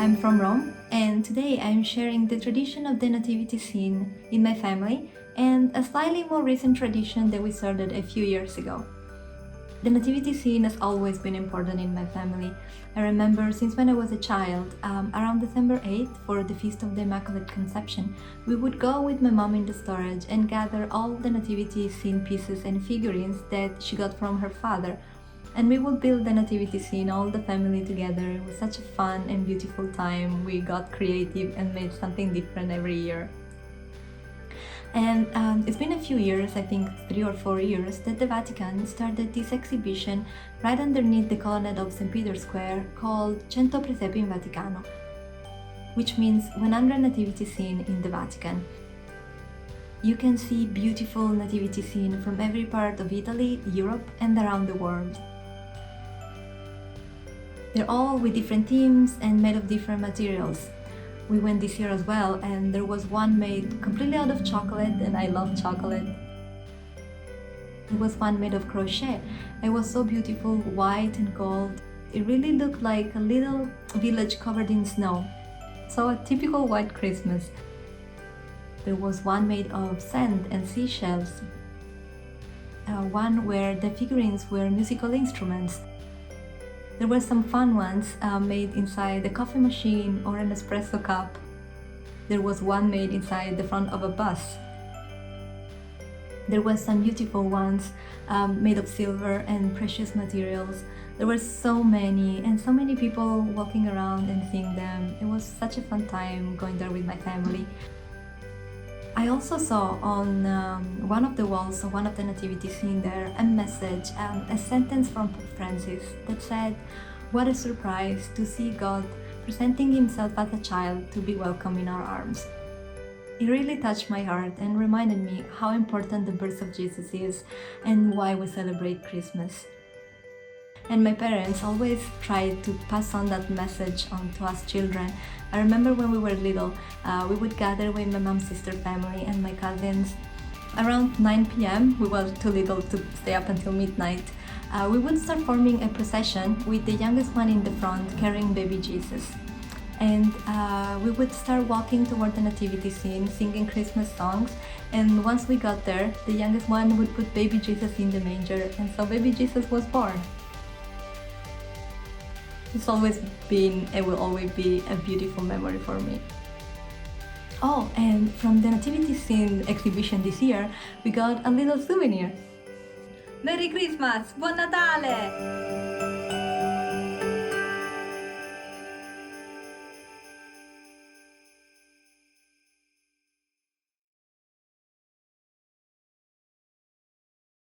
I'm from Rome, and today I'm sharing the tradition of the nativity scene in my family and a slightly more recent tradition that we started a few years ago. The nativity scene has always been important in my family. I remember since when I was a child, around December 8th for the Feast of the Immaculate Conception, we would go with my mom in the storage and gather all the nativity scene pieces and figurines that she got from her father. And we would build the nativity scene, all the family together. It was such a fun and beautiful time. We got creative and made something different every year. And it's been a few years, I think 3 or 4 years, that the Vatican started this exhibition right underneath the colonnade of St. Peter's Square called 100 Presepi in Vaticano, which means 100 nativity scene in the Vatican. You can see beautiful nativity scene from every part of Italy, Europe, and around the world. They're all with different themes and made of different materials. We went this year as well, and there was one made completely out of chocolate, and I love chocolate. There was one made of crochet. It was so beautiful, white and gold. It really looked like a little village covered in snow. So a typical white Christmas. There was one made of sand and seashells. One where the figurines were musical instruments. There were some fun ones made inside a coffee machine or an espresso cup. There was one made inside the front of a bus. There were some beautiful ones made of silver and precious materials. There were so many and so many people walking around and seeing them. It was such a fun time going there with my family. I also saw on one of the walls of one of the nativity scene there a message, a sentence from Pope Francis that said, "What a surprise to see God presenting himself as a child to be welcome in our arms." It really touched my heart and reminded me how important the birth of Jesus is and why we celebrate Christmas. And my parents always tried to pass on that message on to us children. I remember when we were little, we would gather with my mom's sister family and my cousins. Around 9 p.m., we were too little to stay up until midnight. We would start forming a procession with the youngest one in the front carrying baby Jesus. And we would start walking toward the nativity scene, singing Christmas songs. And once we got there, the youngest one would put baby Jesus in the manger, and so baby Jesus was born. It's always been and will always be a beautiful memory for me. Oh, and from the nativity scene exhibition this year, we got a little souvenir. Merry Christmas! Buon Natale!